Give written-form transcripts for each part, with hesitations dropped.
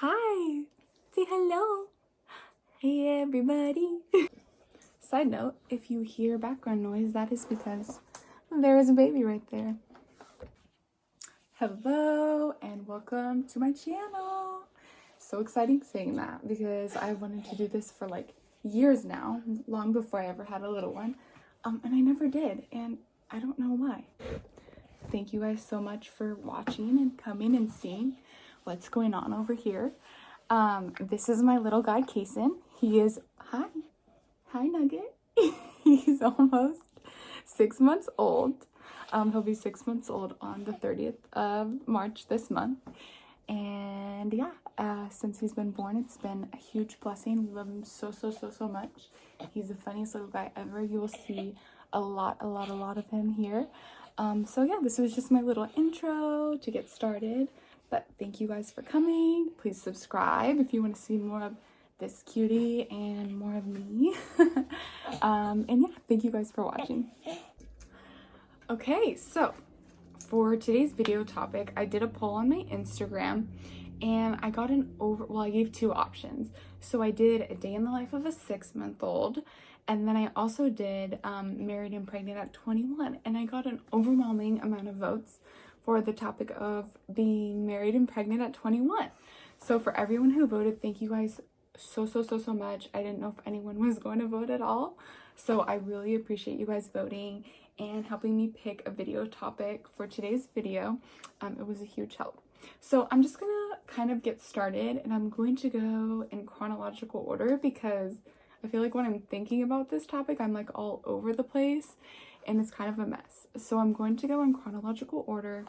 Hi! Say hello! Hey everybody! Side note, if you hear background noise, that is because there is a baby right there. Hello and welcome to my channel! So exciting saying that because I wanted to do this for like years now, long before I ever had a little one. And I never did, and I don't know why. Thank you guys so much for watching and coming and seeing what's going on over here. This is my little guy, Kason. He is, hi Nugget. He's almost 6 months old. He'll be 6 months old on the 30th of March this month. And yeah, since he's been born, it's been a huge blessing. We love him so much. He's the funniest little guy ever. You will see a lot of him here. So yeah, this was just my little intro to get started. But thank you guys for coming. Please subscribe if you want to see more of this cutie and more of me. And yeah, thank you guys for watching. Okay, so for today's video topic, I did a poll on my Instagram and I got I gave two options. So I did a day in the life of a 6-month-old, and then I also did married and pregnant at 21, and I got an overwhelming amount of votes for the topic of being married and pregnant at 21. So for everyone who voted, thank you guys so much. I didn't know if anyone was going to vote at all. So I really appreciate you guys voting and helping me pick a video topic for today's video. It was a huge help. So I'm just gonna kind of get started, and I'm going to go in chronological order because I feel like when I'm thinking about this topic, I'm like all over the place and it's kind of a mess. So I'm going to go in chronological order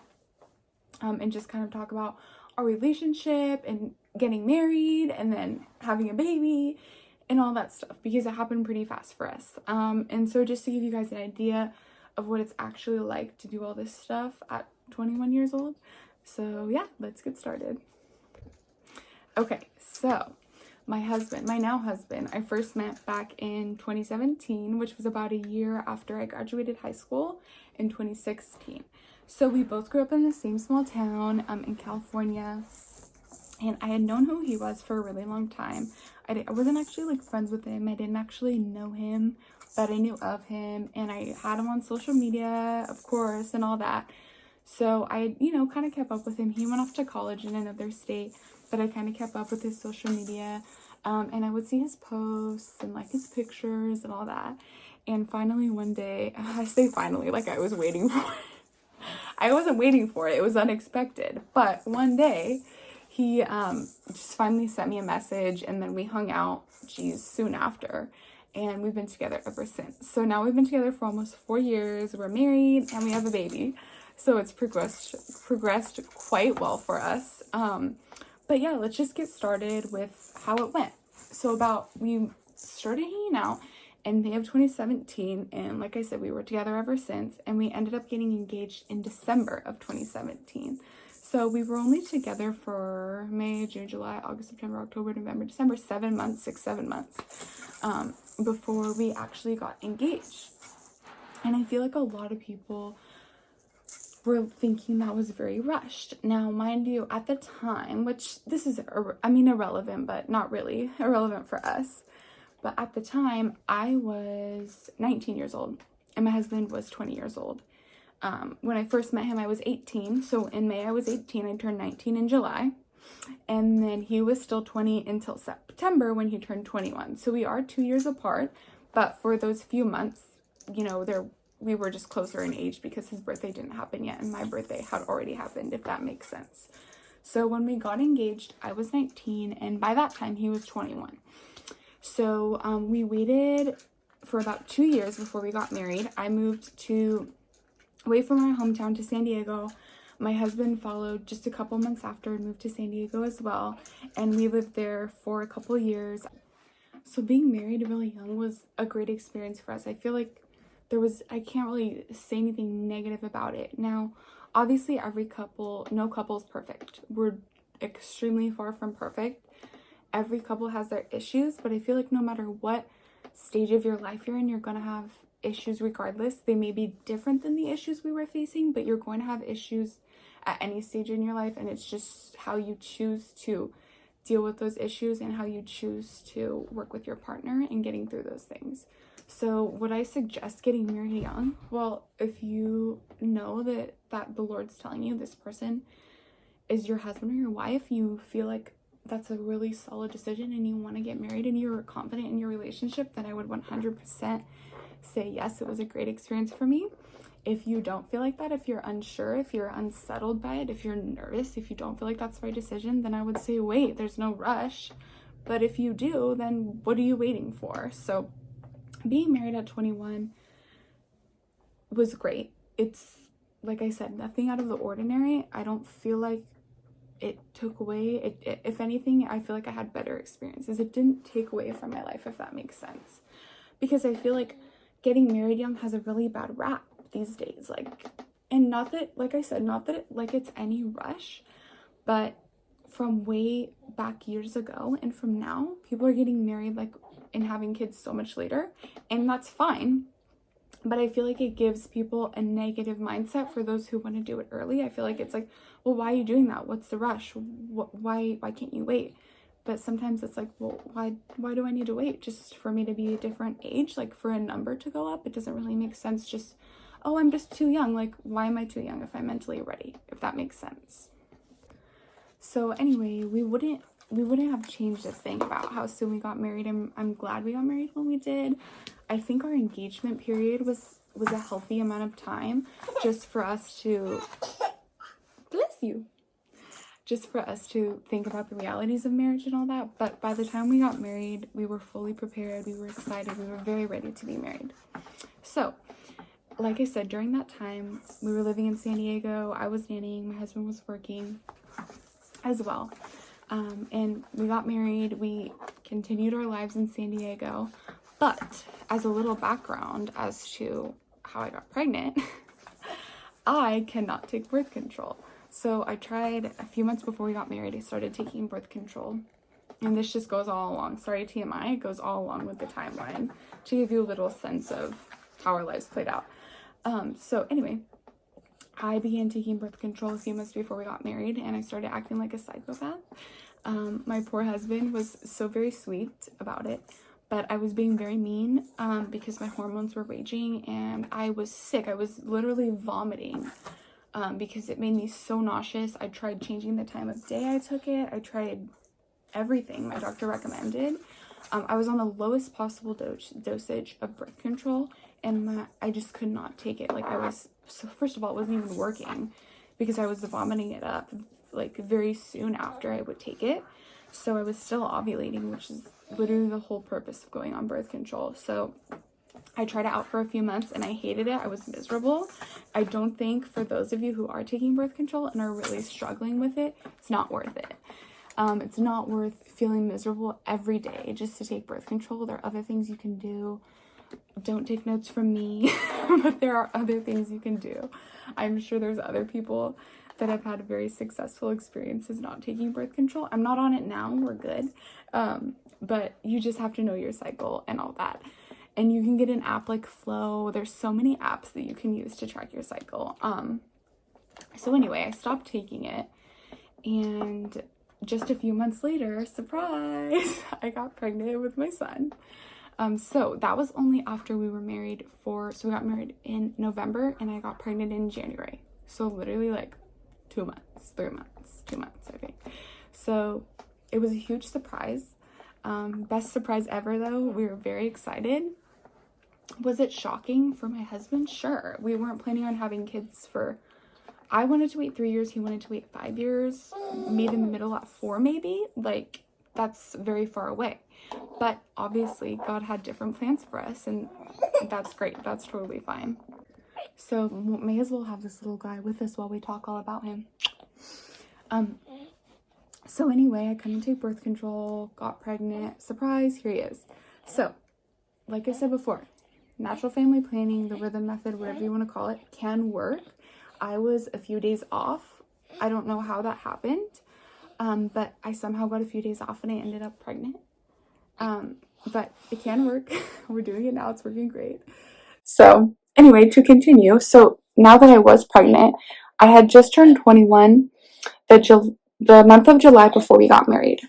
and just kind of talk about our relationship and getting married and then having a baby and all that stuff because it happened pretty fast for us. And so just to give you guys an idea of what it's actually like to do all this stuff at 21 years old. So yeah, let's get started. Okay, so my now husband, I first met back in 2017, which was about a year after I graduated high school in 2016. So we both grew up in the same small town in California, and I had known who he was for a really long time. I wasn't actually like friends with him. I didn't actually know him, but I knew of him, and I had him on social media, of course, and all that. So I, kind of kept up with him. He went off to college in another state, but I kind of kept up with his social media, and I would see his posts and like his pictures and all that. And finally one day, I say finally, like I was waiting for it. I wasn't waiting for it. It was unexpected. But one day, he just finally sent me a message, and then we hung out, soon after. And we've been together ever since. So now we've been together for almost 4 years. We're married and we have a baby. So it's progressed quite well for us. But yeah, let's just get started with how it went. So we started hanging out in May of 2017, and like I said, we were together ever since, and we ended up getting engaged in December of 2017. So we were only together for May, June, July, August, September, October, November, December, 7 months, 7 months, before we actually got engaged. And I feel like a lot of people were thinking that was very rushed. Now, mind you, at the time, which this is, irrelevant, but not really irrelevant for us. But at the time, I was 19 years old and my husband was 20 years old. When I first met him, I was 18. So in May, I was 18. I turned 19 in July. And then he was still 20 until September when he turned 21. So we are 2 years apart. But for those few months, we were just closer in age because his birthday didn't happen yet and my birthday had already happened, if that makes sense. So when we got engaged, I was 19, and by that time he was 21. So we waited for about 2 years before we got married. I moved away from our hometown to San Diego. My husband followed just a couple months after and moved to San Diego as well, and we lived there for a couple years. So being married really young was a great experience for us. I feel like I can't really say anything negative about it. Now, obviously no couple is perfect. We're extremely far from perfect. Every couple has their issues, but I feel like no matter what stage of your life you're in, you're going to have issues regardless. They may be different than the issues we were facing, but you're going to have issues at any stage in your life, and it's just how you choose to deal with those issues and how you choose to work with your partner and getting through those things. So would I suggest getting married young? Well, if you know that the Lord's telling you this person is your husband or your wife, you feel like that's a really solid decision and you want to get married and you're confident in your relationship, then I would 100% say yes, it was a great experience for me. If you don't feel like that, if you're unsure, if you're unsettled by it, if you're nervous, if you don't feel like that's the right decision, then I would say wait, there's no rush. But if you do, then what are you waiting for? So being married at 21 was great. It's, like I said, nothing out of the ordinary. I don't feel like it took away, if anything, I feel like I had better experiences. It didn't take away from my life, if that makes sense. Because I feel like getting married young has a really bad rap these days. Like, and not that, like I said, not that it's any rush, but from way back years ago and from now, people are getting married like and having kids so much later, and that's fine. But I feel like it gives people a negative mindset for those who want to do it early. I feel like it's like, well, why are you doing that? What's the rush? Why can't you wait? But sometimes it's like, well, why do I need to wait? Just for me to be a different age, like for a number to go up? It doesn't really make sense. Just, oh, I'm just too young. Like, why am I too young if I'm mentally ready? If that makes sense. So anyway, we wouldn't have changed a thing about how soon we got married. I'm glad we got married when we did. I think our engagement period was a healthy amount of time just for us to, bless you, just for us to think about the realities of marriage and all that. But by the time we got married, we were fully prepared. We were excited. We were very ready to be married. So, like I said, during that time, we were living in San Diego. I was nannying. My husband was working as well. And we got married. We continued our lives in San Diego. But as a little background as to how I got pregnant, I cannot take birth control. So I tried a few months before we got married. I started taking birth control. And this just goes all along. Sorry, TMI. It goes all along with the timeline to give you a little sense of how our lives played out. So anyway, I began taking birth control a few months before we got married, and I started acting like a psychopath. My poor husband was so very sweet about it, but I was being very mean because my hormones were raging and I was sick. I was literally vomiting because it made me so nauseous. I tried changing the time of day I took it. I tried everything my doctor recommended. I was on the lowest possible dosage of birth control, and I just could not take it. Like, so first of all, it wasn't even working because I was vomiting it up like very soon after I would take it. So I was still ovulating, which is literally the whole purpose of going on birth control. So I tried it out for a few months and I hated it. I was miserable. I don't think, for those of you who are taking birth control and are really struggling with it, it's not worth it. It's not worth feeling miserable every day just to take birth control. There are other things you can do. Don't take notes from me, but there are other things you can do. I'm sure there's other people that have had very successful experiences not taking birth control. I'm not on it now. We're good. But you just have to know your cycle and all that. And you can get an app like Flow. There's so many apps that you can use to track your cycle. So anyway, I stopped taking it, and just a few months later, surprise, I got pregnant with my son. So that was only after we were married so we got married in November and I got pregnant in January. So literally like 2 months, 3 months, 2 months, I think. So it was a huge surprise. Best surprise ever though. We were very excited. Was it shocking for my husband? Sure. We weren't planning on having kids I wanted to wait 3 years. He wanted to wait 5 years. Meet in the middle at 4 maybe. Like, that's very far away. But obviously God had different plans for us, and that's great. That's totally fine. So may as well have this little guy with us while we talk all about him. So anyway, I couldn't take birth control, got pregnant. Surprise, here he is. So, like I said before, natural family planning, the rhythm method, whatever you want to call it, can work. I was a few days off. I don't know how that happened. But I somehow got a few days off and I ended up pregnant. But it can work. We're doing it now. It's working great. So anyway, to continue. So now that I was pregnant, I had just turned 21 the month of July before we got married.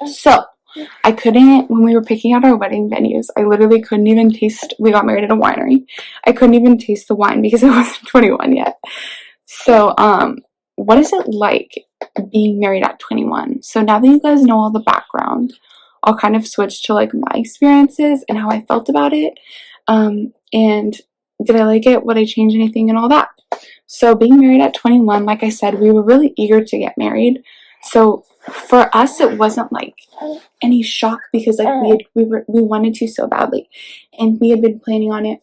So I couldn't, when we were picking out our wedding venues, I literally couldn't even taste, we got married at a winery. I couldn't even taste the wine because I wasn't 21 yet. So, what is it like being married at 21? So now that you guys know all the background, I'll kind of switch to like my experiences and how I felt about it. And did I like it? Would I change anything and all that? So being married at 21, like I said, we were really eager to get married. So for us, it wasn't like any shock because like we wanted to so badly, and we had been planning on it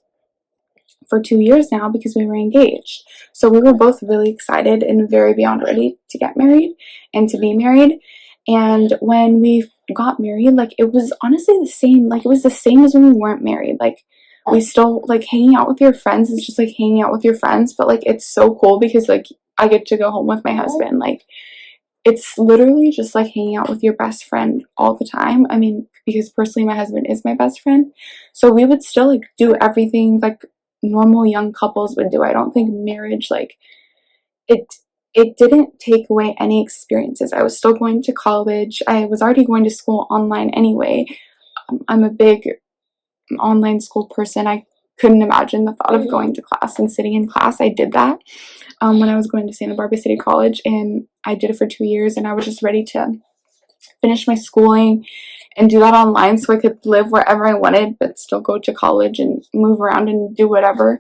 for 2 years now because we were engaged. So we were both really excited and very beyond ready to get married and to be married. And when we got married, like it was honestly the same. Like it was the same as when we weren't married. Like we still like hanging out with your friends is just like hanging out with your friends, but like it's so cool because like I get to go home with my husband. Like it's literally just like hanging out with your best friend all the time. I mean, because personally my husband is my best friend. So we would still like do everything like normal young couples would do. I don't think marriage like it it didn't take away any experiences. I was still going to college. I was already going to school online anyway. I'm a big online school person. I couldn't imagine the thought of going to class and sitting in class. I did that when I was going to Santa Barbara City College, and I did it for 2 years, and I was just ready to finish my schooling and do that online so I could live wherever I wanted but still go to college and move around and do whatever.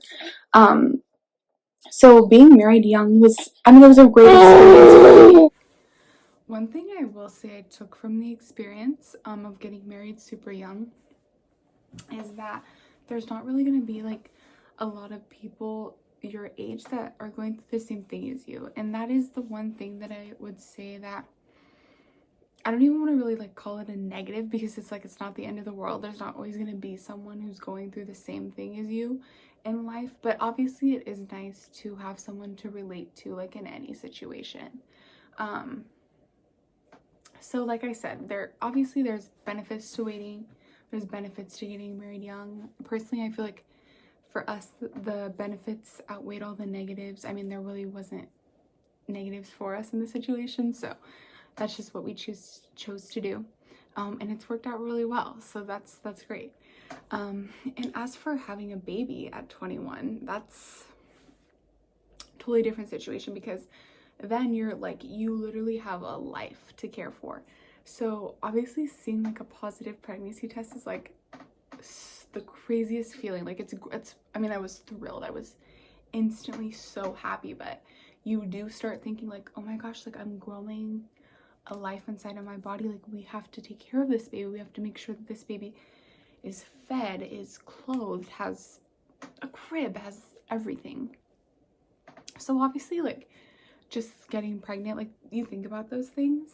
So being married young was, I mean, it was a great experience for me. One thing I will say I took from the experience of getting married super young is that there's not really going to be like a lot of people your age that are going through the same thing as you. And that is the one thing that I would say that I don't even want to really like call it a negative because it's like it's not the end of the world. There's not always going to be someone who's going through the same thing as you in life, but obviously it is nice to have someone to relate to like in any situation. So like I said, there's benefits to waiting. There's benefits to getting married young. Personally, I feel like for us the benefits outweighed all the negatives. I mean, there really wasn't negatives for us in the situation, so that's just what we chose to do, and it's worked out really well, so that's great. And as for having a baby at 21, that's a totally different situation because then you're like, you literally have a life to care for. So obviously seeing like a positive pregnancy test is like the craziest feeling. Like it's I mean, I was thrilled. I was instantly so happy, but you do start thinking like, oh my gosh, like I'm growing a life inside of my body. Like we have to take care of this baby. We have to make sure that this baby is fed, is clothed, has a crib, has everything. So obviously like just getting pregnant, like you think about those things.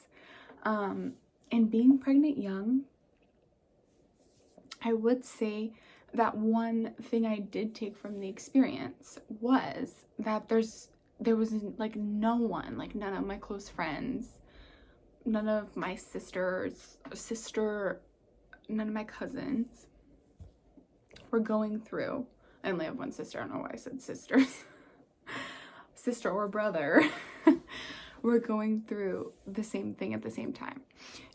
And being pregnant young, I would say that one thing I did take from the experience was that there was like no one, like none of my close friends, none of my none of my cousins were going through. I only have one sister. I don't know why I said sisters. Sister or brother were going through the same thing at the same time.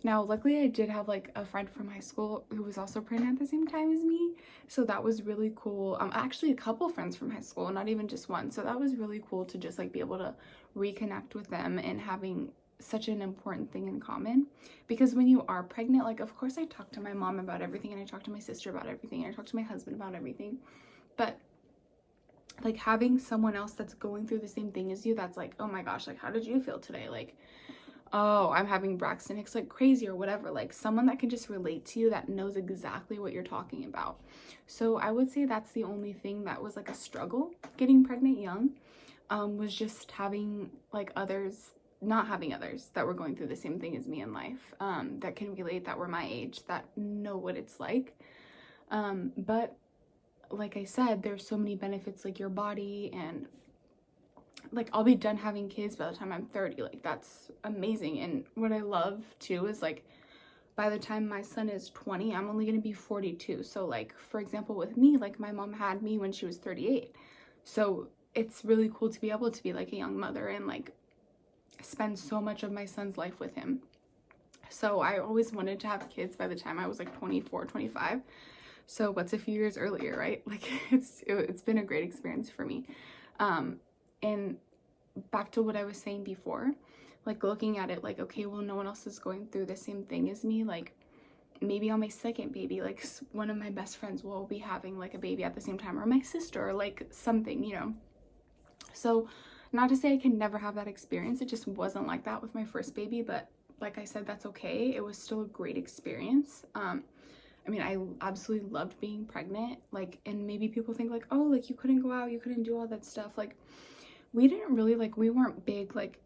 Now, luckily, I did have like a friend from high school who was also pregnant at the same time as me, so that was really cool. Actually, a couple friends from high school, not even just one. So that was really cool to just like be able to reconnect with them and having such an important thing in common. Because when you are pregnant, like of course I talk to my mom about everything, and I talk to my sister about everything, and I talk to my husband about everything, but like having someone else that's going through the same thing as you, that's like, oh my gosh, like how did you feel today? Like, oh, I'm having Braxton Hicks like crazy or whatever. Like someone that can just relate to you, that knows exactly what you're talking about. So I would say that's the only thing that was like a struggle getting pregnant young, was just having like not having others that were going through the same thing as me in life, that can relate, that were my age, that know what it's like. But like I said, there's so many benefits, like your body, and like I'll be done having kids by the time I'm 30. Like that's amazing. And what I love too is like by the time my son is 20, I'm only going to be 42. So like, for example, with me, like my mom had me when she was 38. So it's really cool to be able to be like a young mother and like spend so much of my son's life with him. So I always wanted to have kids by the time I was like 24, 25. So what's a few years earlier, right? Like it's been a great experience for me. And back to what I was saying before, like looking at it like, okay, well, no one else is going through the same thing as me. Like maybe on my second baby, like one of my best friends will be having like a baby at the same time, or my sister, or like something, you know. So not to say I can never have that experience. It just wasn't like that with my first baby, but like I said, that's okay. It was still a great experience. I mean, I absolutely loved being pregnant. Like, and maybe people think like, oh, like you couldn't go out, you couldn't do all that stuff. Like, we didn't really, like, we weren't big, like,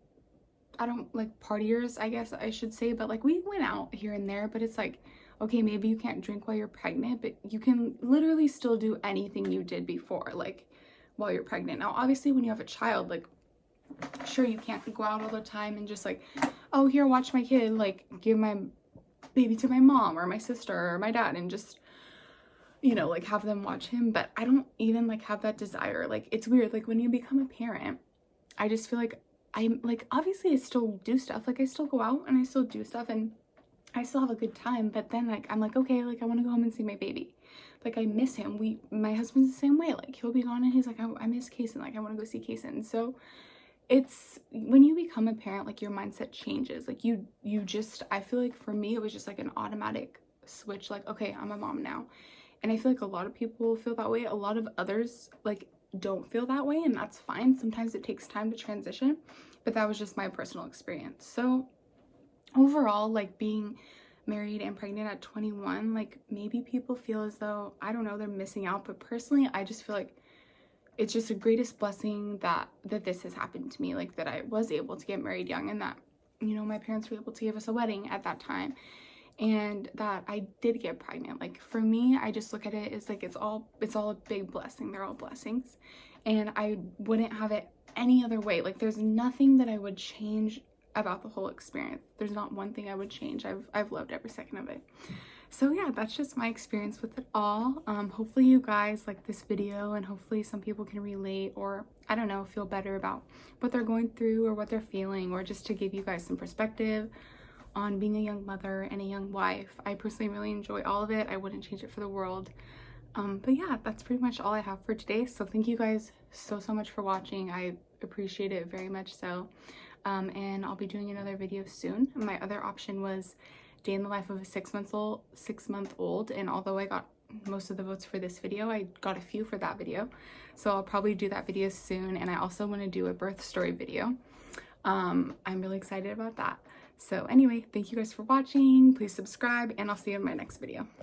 I don't like partiers, I guess I should say, but like we went out here and there. But it's like, okay, maybe you can't drink while you're pregnant, but you can literally still do anything you did before, like while you're pregnant. Now, obviously, when you have a child, like, sure, you can't go out all the time and just like, oh, here, watch my kid, like give my baby to my mom or my sister or my dad and just, you know, like have them watch him. But I don't even like have that desire. Like, it's weird, like when you become a parent, I just feel like I'm like, obviously I still do stuff, like I still go out and I still do stuff and I still have a good time, but then like I'm like, okay, like I want to go home and see my baby. Like I miss him. My husband's the same way. Like he'll be gone and he's like, I miss Kason, like I want to go see Kason. So it's when you become a parent, like your mindset changes. Like you just, I feel like for me it was just like an automatic switch, like, okay, I'm a mom now. And I feel like a lot of people feel that way. A lot of others like don't feel that way, and that's fine. Sometimes it takes time to transition, but that was just my personal experience. So overall, like being married and pregnant at 21, like maybe people feel as though, I don't know, they're missing out, but personally I just feel like it's just the greatest blessing that this has happened to me, like that I was able to get married young, and that, you know, my parents were able to give us a wedding at that time, and that I did get pregnant. Like for me, I just look at it as like it's all a big blessing. They're all blessings, and I wouldn't have it any other way. Like there's nothing that I would change about the whole experience. There's not one thing I would change. I've loved every second of it. So yeah, that's just my experience with it all. Hopefully you guys like this video, and hopefully some people can relate, or I don't know, feel better about what they're going through or what they're feeling, or just to give you guys some perspective on being a young mother and a young wife. I personally really enjoy all of it. I wouldn't change it for the world. But yeah, that's pretty much all I have for today. So thank you guys so much for watching. I appreciate it very much so. And I'll be doing another video soon. My other option was day in the life of a 6-month-old, and although I got most of the votes for this video, I got a few for that video, so I'll probably do that video soon. And I also want to do a birth story video. I'm really excited about that. So anyway, thank you guys for watching. Please subscribe, and I'll see you in my next video.